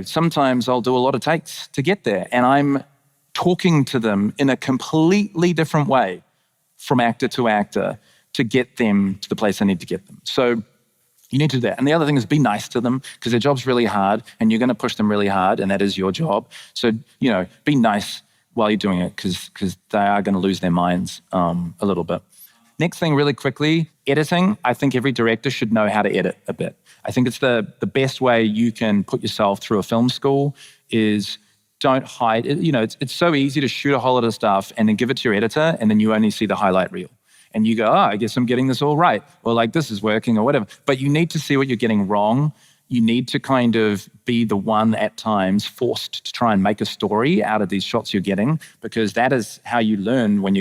sometimes I'll do a lot of takes to get there. And I'm talking to them in a completely different way from actor to actor to get them to the place I need to get them. So you need to do that. And the other thing is be nice to them, because their job's really hard and you're going to push them really hard, and that is your job. So, be nice while you're doing it, because they are going to lose their minds a little bit. Next thing, really quickly, editing. I think every director should know how to edit a bit. I think it's the best way you can put yourself through a film school is don't hide. It's so easy to shoot a whole lot of stuff and then give it to your editor, and then you only see the highlight reel. And you go, I guess I'm getting this all right. Or like, this is working or whatever. But you need to see what you're getting wrong. You need to kind of be the one at times forced to try and make a story out of these shots you're getting, because that is how you learn when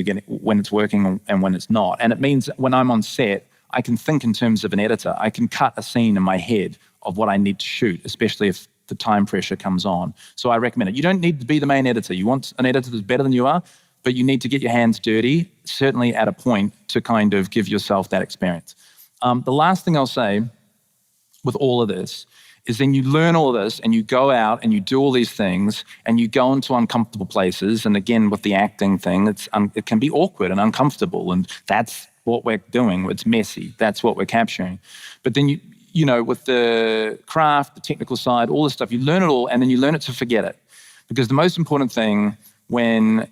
it's working and when it's not. And it means when I'm on set, I can think in terms of an editor. I can cut a scene in my head of what I need to shoot, especially if the time pressure comes on. So I recommend it. You don't need to be the main editor. You want an editor that's better than you are, but you need to get your hands dirty, certainly at a point, to kind of give yourself that experience. The last thing I'll say with all of this is then you learn all of this and you go out and you do all these things and you go into uncomfortable places. And again, with the acting thing, it can be awkward and uncomfortable, and that's what we're doing. It's messy. That's what we're capturing. But then with the craft, the technical side, all this stuff, you learn it all, and then you learn it to forget it. Because the most important thing when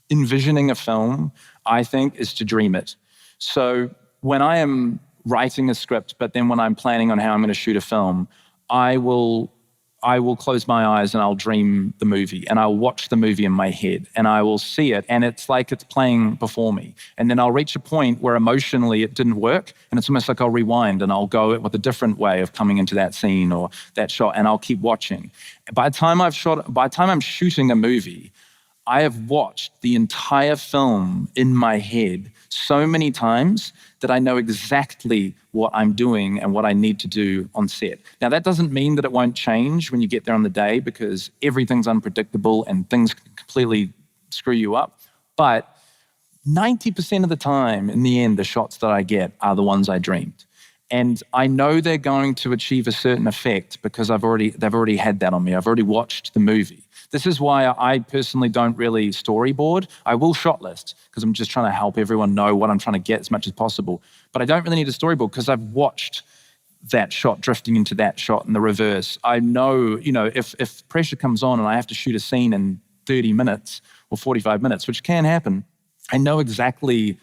envisioning a film, I think, is to dream it. So when I am writing a script, but then when I'm planning on how I'm going to shoot a film, I will close my eyes and I'll dream the movie, and I'll watch the movie in my head, and I will see it, and it's like it's playing before me. And then I'll reach a point where emotionally it didn't work, and it's almost like I'll rewind and I'll go with a different way of coming into that scene or that shot, and I'll keep watching. By the time I'm shooting a movie, I have watched the entire film in my head so many times that I know exactly what I'm doing and what I need to do on set. Now, that doesn't mean that it won't change when you get there on the day, because everything's unpredictable and things can completely screw you up. But 90% of the time, in the end, the shots that I get are the ones I dreamed. And I know they're going to achieve a certain effect because they've already had that on me. I've already watched the movie. This is why I personally don't really storyboard. I will shot list because I'm just trying to help everyone know what I'm trying to get as much as possible. But I don't really need a storyboard because I've watched that shot drifting into that shot and the reverse. I know, if pressure comes on and I have to shoot a scene in 30 minutes or 45 minutes, which can happen, I know exactly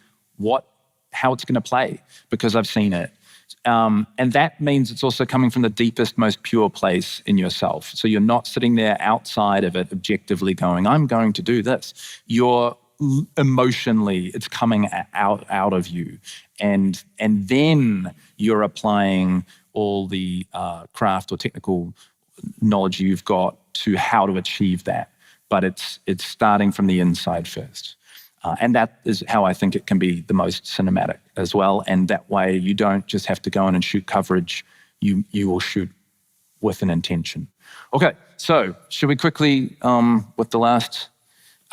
how it's going to play because I've seen it. And that means it's also coming from the deepest, most pure place in yourself. So you're not sitting there outside of it objectively going, I'm going to do this. You're emotionally, it's coming out of you. And then you're applying all the craft or technical knowledge you've got to how to achieve that. But it's starting from the inside first. And that is how I think it can be the most cinematic as well. And that way you don't just have to go in and shoot coverage. You will shoot with an intention. Okay, so should we quickly, with the last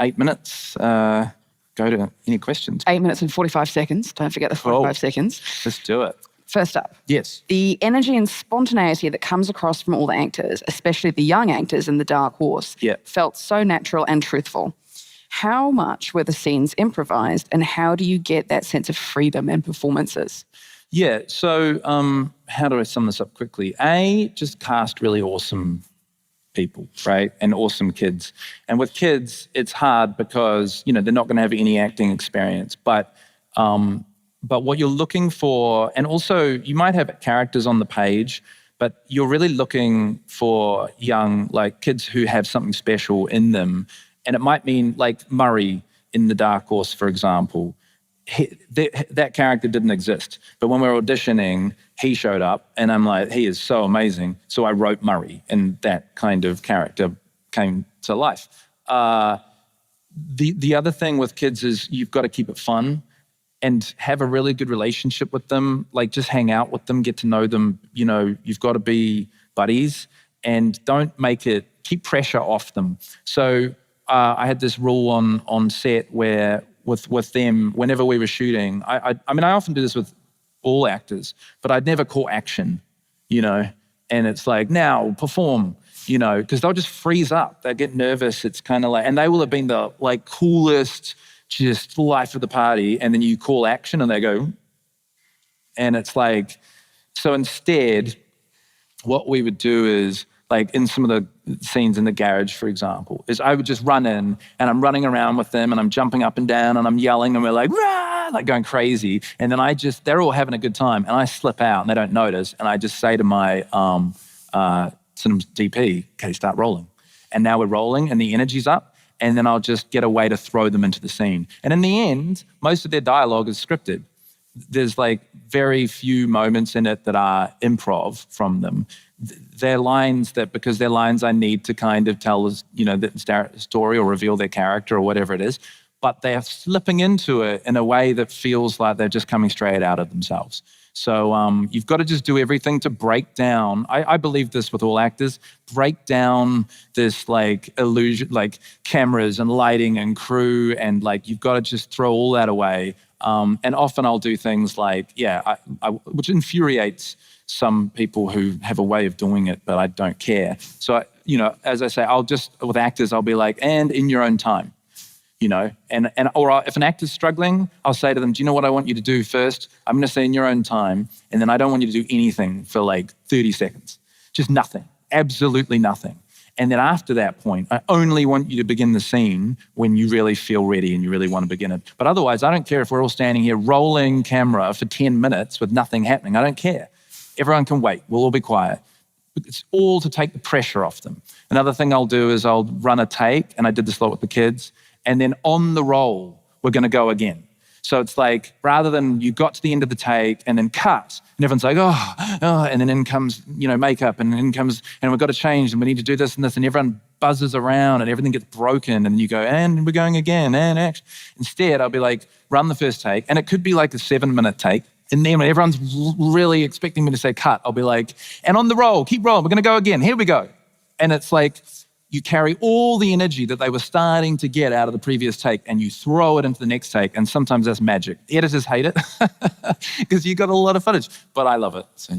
8 minutes, go to any questions? 8 minutes and 45 seconds. Don't forget the 45 seconds. Let's do it. First up. Yes. The energy and spontaneity that comes across from all the actors, especially the young actors in The Dark Horse, felt so natural and truthful. How much were the scenes improvised, and how do you get that sense of freedom in performances? Yeah, so how do I sum this up quickly? Just cast really awesome people, right? And awesome kids. And with kids, it's hard because, they're not going to have any acting experience. But what you're looking for, and also you might have characters on the page, but you're really looking for young, kids who have something special in them. And it might mean like Murray in The Dark Horse, for example. That character didn't exist. But when we were auditioning, he showed up and I'm like, he is so amazing. So I wrote Murray and that kind of character came to life. The other thing with kids is you've got to keep it fun and have a really good relationship with them. Just hang out with them, get to know them. You've got to be buddies and don't keep pressure off them. So I had this rule on set where with them, whenever we were shooting, I often do this with all actors, but I'd never call action, and it's like, now perform, because they'll just freeze up. They get nervous. It's kind of and they will have been the coolest, just life of the party. And then you call action and they go, and it's so instead, what we would do is, in some of the scenes in the garage, for example, is I would just run in and I'm running around with them and I'm jumping up and down and I'm yelling and we're rah, going crazy. And then they're all having a good time and I slip out and they don't notice. And I just say to my cinema DP, okay, start rolling. And now we're rolling and the energy's up. And then I'll just get a way to throw them into the scene. And in the end, most of their dialogue is scripted. There's very few moments in it that are improv from them. They're lines because they're lines I need to kind of tell the story or reveal their character or whatever it is, but they're slipping into it in a way that feels like they're just coming straight out of themselves. So you've got to just do everything to break down. I believe this with all actors, break down this illusion, cameras and lighting and crew, and you've got to just throw all that away. And often I'll do things which infuriates some people who have a way of doing it, but I don't care. So, as I say, with actors, I'll be and in your own time, or if an actor's struggling, I'll say to them, do you know what I want you to do first? I'm going to say in your own time, and then I don't want you to do anything for 30 seconds. Just nothing, absolutely nothing. And then after that point, I only want you to begin the scene when you really feel ready and you really want to begin it. But otherwise, I don't care if we're all standing here rolling camera for 10 minutes with nothing happening. I don't care. Everyone can wait. We'll all be quiet. It's all to take the pressure off them. Another thing I'll do is I'll run a take, and I did this a lot with the kids, and then on the roll, we're going to go again. So it's rather than you got to the end of the take and then cut, and everyone's oh, and then in comes, makeup, and in comes, and we've got to change, and we need to do this and this, and everyone buzzes around and everything gets broken, and you go, and we're going again, and action. Instead, I'll be run the first take, and it could be a 7-minute take. And then when everyone's really expecting me to say cut, I'll be and on the roll, keep rolling, we're going to go again, here we go. And it's you carry all the energy that they were starting to get out of the previous take and you throw it into the next take, and sometimes that's magic. Editors hate it because you got a lot of footage, but I love it, so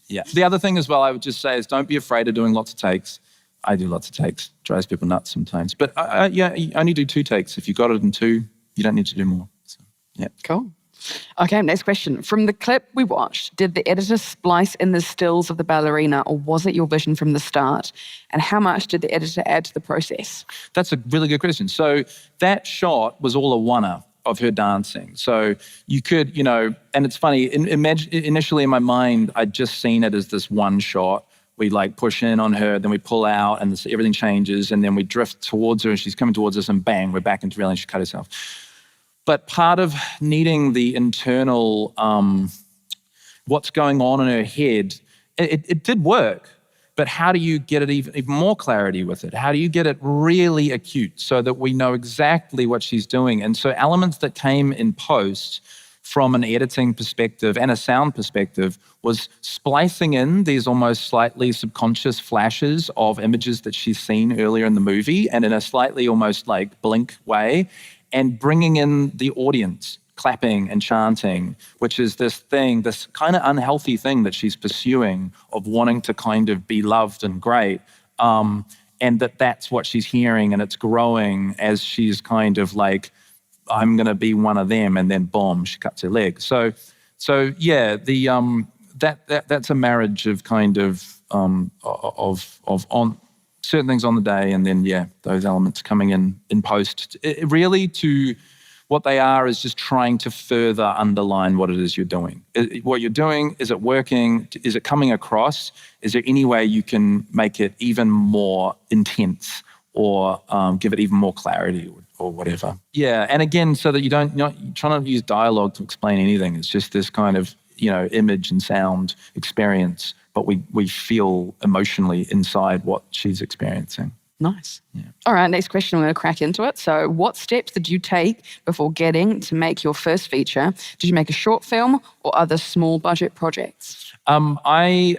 yeah. The other thing as well I would just say is don't be afraid of doing lots of takes. I do lots of takes, drives people nuts sometimes, but you only do 2 takes. If you got it in 2, you don't need to do more, so yeah. Cool. Okay, next question. From the clip we watched, did the editor splice in the stills of the ballerina, or was it your vision from the start? And how much did the editor add to the process? That's a really good question. So that shot was all a one-up of her dancing. So you could, and it's funny, initially in my mind, I'd just seen it as this one shot. We like push in on her, then we pull out and everything changes, and then we drift towards her and she's coming towards us and bang, we're back into reality and she cut herself. But part of needing the internal, what's going on in her head, it did work. But how do you get it even more clarity with it? How do you get it really acute so that we know exactly what she's doing? And so elements that came in post from an editing perspective and a sound perspective was splicing in these almost slightly subconscious flashes of images that she's seen earlier in the movie and in a slightly almost like blink way, and bringing in the audience, clapping and chanting, which is this kind of unhealthy thing that she's pursuing of wanting to kind of be loved and great. And that's what she's hearing, and it's growing as she's kind of like, I'm going to be one of them, and then boom, she cuts her leg. So yeah, that's a marriage of kind of on certain things on the day, and then those elements coming in post. What they are is just trying to further underline what it is you're doing. What you're doing, is it working? Is it coming across? Is there any way you can make it even more intense or give it even more clarity or whatever? Yeah, and again, so that you're not trying to use dialogue to explain anything. It's just this kind of, image and sound experience, but we feel emotionally inside what she's experiencing. Nice. Yeah. All right, next question. I'm going to crack into it. So what steps did you take before getting to make your first feature? Did you make a short film or other small budget projects? I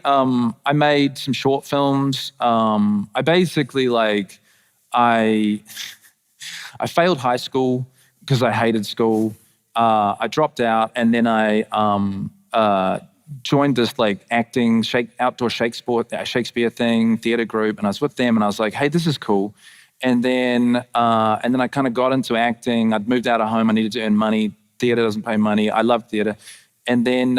made some short films. I basically I failed high school because I hated school. I dropped out, and then I joined this acting outdoor Shakespeare thing, theater group, and I was with them, and I was like, hey, this is cool. And then I kind of got into acting. I'd moved out of home. I needed to earn money. Theater doesn't pay money. I love theater. And then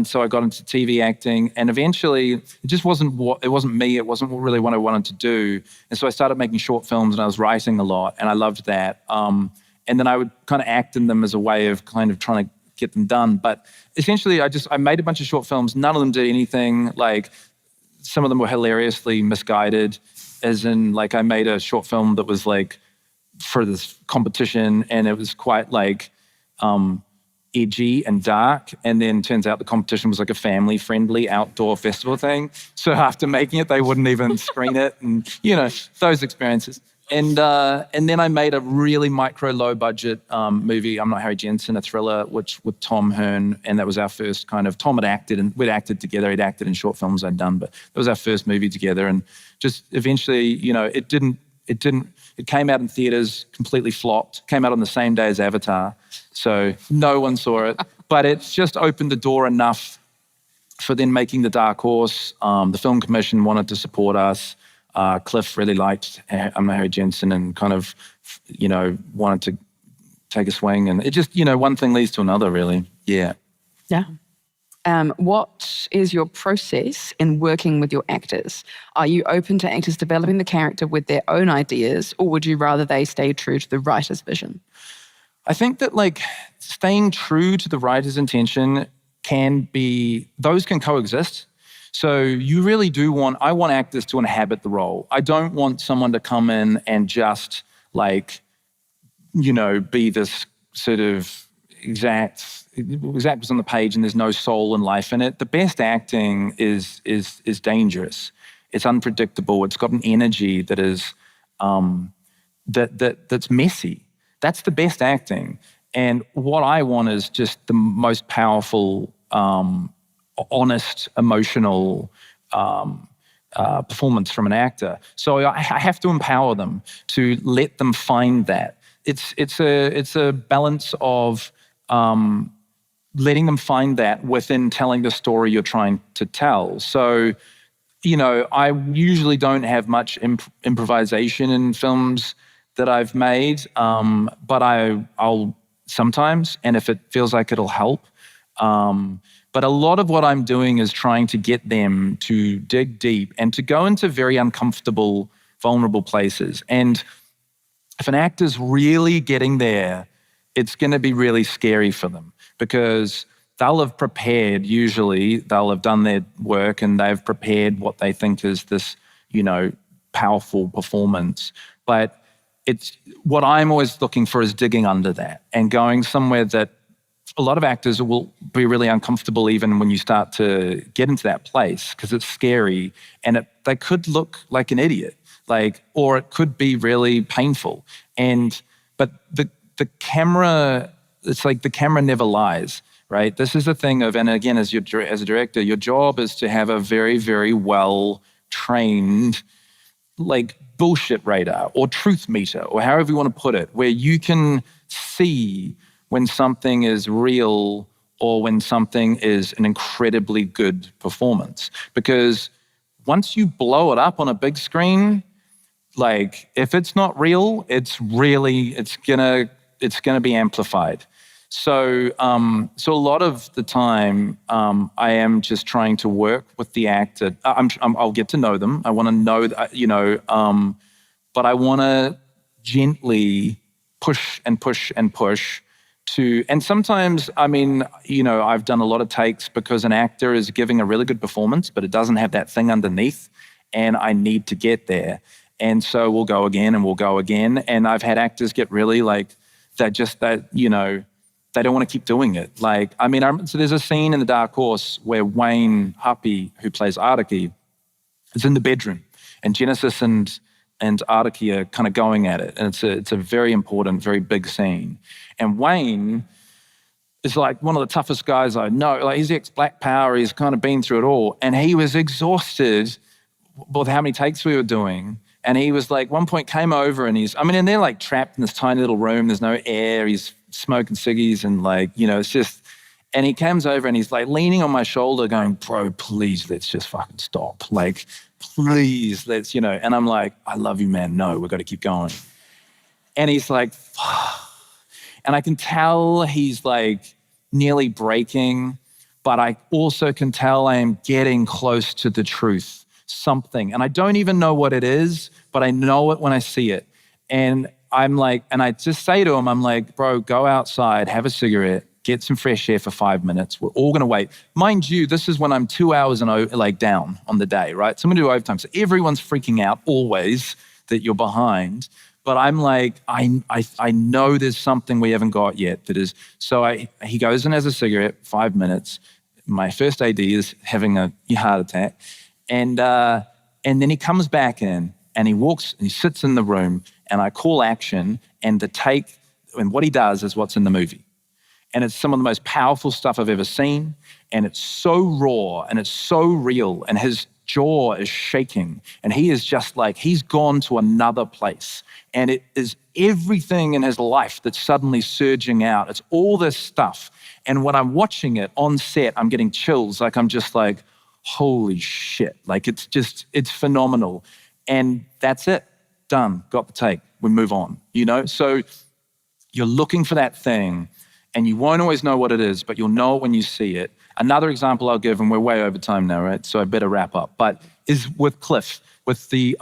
so I got into TV acting, and eventually it just wasn't me. It wasn't really what I wanted to do. And so I started making short films, and I was writing a lot, and I loved that. And then I would kind of act in them as a way of kind of trying to get them done. But essentially I made a bunch of short films. None of them did anything. Some of them were hilariously misguided, as in I made a short film that was for this competition, and it was quite edgy and dark, and then turns out the competition was a family-friendly outdoor festival thing. So after making it, they wouldn't even screen it, and those experiences. And then I made a really micro, low-budget movie, I'm Not Harry Jenson, a thriller, with Tom Hearn, and that was our first kind of. Tom had acted, and we'd acted together. He'd acted in short films I'd done, but that was our first movie together. And just eventually, it came out in theaters, completely flopped. Came out on the same day as Avatar, so no one saw it. But it just opened the door enough for then making the Dark Horse. The Film Commission wanted to support us. Cliff really liked I'm Not Harry Jenson and kind of, wanted to take a swing. And it just, one thing leads to another, really. Yeah. Yeah. What is your process in working with your actors? Are you open to actors developing the character with their own ideas, or would you rather they stay true to the writer's vision? I think that staying true to the writer's intention those can coexist. So you really I want actors to inhabit the role. I don't want someone to come in and just be this sort of exact was on the page and there's no soul and life in it. The best acting is dangerous. It's unpredictable. It's got an energy that is that's messy. That's the best acting. And what I want is just the most powerful, honest, emotional performance from an actor. So I have to empower them to let them find that. It's a balance of letting them find that within telling the story you're trying to tell. So, I usually don't have much improvisation in films that I've made, but I'll sometimes, and if it feels like it'll help. But a lot of what I'm doing is trying to get them to dig deep and to go into very uncomfortable, vulnerable places. And if an actor's really getting there, it's going to be really scary for them, because they'll have prepared, usually they'll have done their work and they've prepared what they think is this, powerful performance. But it's what I'm always looking for is digging under that and going somewhere that a lot of actors will be really uncomfortable even when you start to get into that place, because it's scary and they could look like an idiot, or it could be really painful. But the camera, it's like the camera never lies, right? This is the thing of, and again, as a director, your job is to have a very, very well trained bullshit radar or truth meter, or however you want to put it, where you can see when something is real or when something is an incredibly good performance. Because once you blow it up on a big screen, if it's not real, it's gonna be amplified. So a lot of the time, I am just trying to work with the actor. I'll get to know them. I want to know, but I want to gently push and push and push and sometimes, I've done a lot of takes because an actor is giving a really good performance, but it doesn't have that thing underneath, and I need to get there. And so we'll go again and we'll go again. And I've had actors get really they don't want to keep doing it. So there's a scene in The Dark Horse where Wayne Happy, who plays Araki, is in the bedroom, and Genesis and Araki are kind of going at it. And it's a very important, very big scene. And Wayne is one of the toughest guys I know. He's ex-Black Power, he's kind of been through it all. And he was exhausted with how many takes we were doing. And he was one point came over and and they're trapped in this tiny little room, there's no air, he's smoking ciggies and it's just, and he comes over and he's leaning on my shoulder going, bro, please, let's just fucking stop. Please, let's, and I'm I love you, man. No, we've got to keep going. And he's fuck. And I can tell he's nearly breaking, but I also can tell I am getting close to the truth, something. And I don't even know what it is, but I know it when I see it. And I'm and I just say to him, I'm bro, go outside, have a cigarette, get some fresh air for 5 minutes. We're all going to wait. Mind you, this is when I'm 2 hours and down on the day, right? So I'm going to do overtime. So everyone's freaking out always that you're behind. But I'm I know there's something we haven't got yet that is. So he goes and has a cigarette, 5 minutes. My first AD is having a heart attack. And then he comes back in and he walks and he sits in the room and I call action, and and what he does is what's in the movie. And it's some of the most powerful stuff I've ever seen. And it's so raw and it's so real, and his jaw is shaking. And he is just he's gone to another place. And it is everything in his life that's suddenly surging out. It's all this stuff. And when I'm watching it on set, I'm getting chills. I'm just holy shit. It's phenomenal. And that's it. Done. Got the take. We move on, So you're looking for that thing, and you won't always know what it is, but you'll know it when you see it. Another example I'll give, and we're way over time now, right? So I better wrap up, but is with Cliff, with the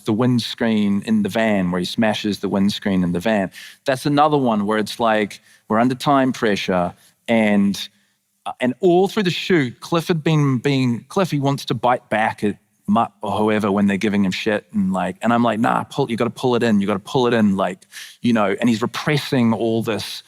windscreen in the van, where he smashes the windscreen in the van. That's another one where it's we're under time pressure, and all through the shoot, Cliff had been Cliff, he wants to bite back at Mutt or whoever when they're giving him shit, and I'm nah, you got to pull it in, and he's repressing all this,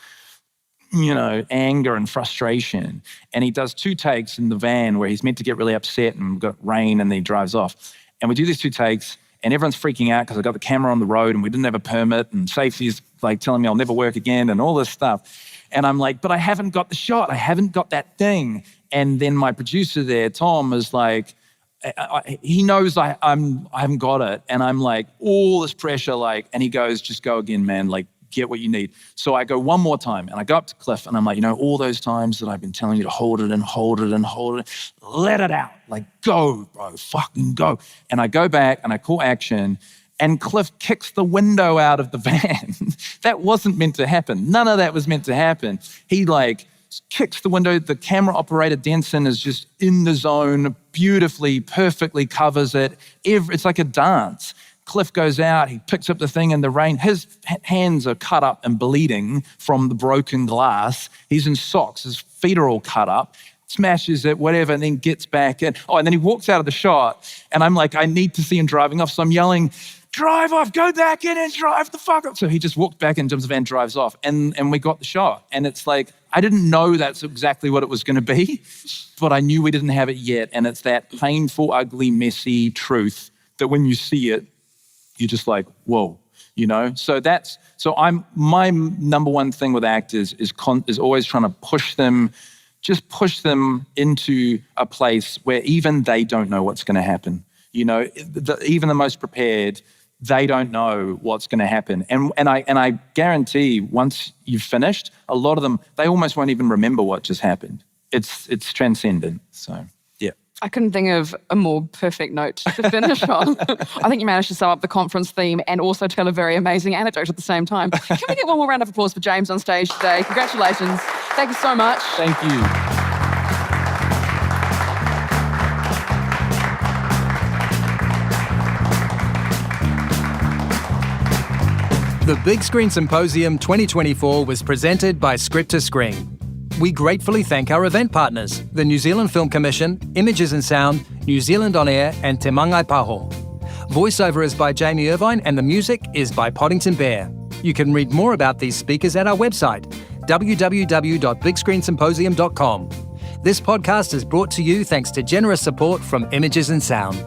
anger and frustration. And he does 2 takes in the van where he's meant to get really upset and got rain, and then he drives off. And we do these 2 takes, and everyone's freaking out because I got the camera on the road and we didn't have a permit, and safety's telling me I'll never work again and all this stuff. And I'm but I haven't got the shot. I haven't got that thing. And then my producer there, Tom, is he knows I haven't got it. And I'm all this pressure, and he goes, just go again, man, get what you need. So I go one more time, and I go up to Cliff, and I'm all those times that I've been telling you to hold it and hold it and hold it, let it out. Go, bro, fucking go. And I go back and I call action, and Cliff kicks the window out of the van. That wasn't meant to happen. None of that was meant to happen. He kicks the window. The camera operator, Denson, is just in the zone, beautifully, perfectly covers it. It's like a dance. Cliff goes out, he picks up the thing in the rain. His hands are cut up and bleeding from the broken glass. He's in socks, his feet are all cut up, smashes it, whatever, and then gets back in. Oh, and then he walks out of the shot, and I'm like, I need to see him driving off. So I'm yelling, drive off, go back in and drive the fuck up. So he just walked back in, jumps the van, drives off, and we got the shot. And it's like, I didn't know that's exactly what it was going to be, but I knew we didn't have it yet. And it's that painful, ugly, messy truth that when you see it, you're just like, whoa, you know? So my number one thing with actors is always trying to push them into a place where even they don't know what's going to happen. You know, even the most prepared, they don't know what's going to happen. And I guarantee once you've finished, a lot of them, they almost won't even remember what just happened. It's transcendent, so yeah. I couldn't think of a more perfect note to finish on. I think you managed to sum up the conference theme and also tell a very amazing anecdote at the same time. Can we get one more round of applause for James on stage today? Congratulations. Thank you so much. Thank you. The Big Screen Symposium 2024 was presented by Script to Screen. We gratefully thank our event partners, the New Zealand Film Commission, Images and Sound, New Zealand On Air, and Te Mangai Paho. Voiceover is by Jamie Irvine and the music is by Poddington Bear. You can read more about these speakers at our website, www.bigscreensymposium.com. This podcast is brought to you thanks to generous support from Images and Sound.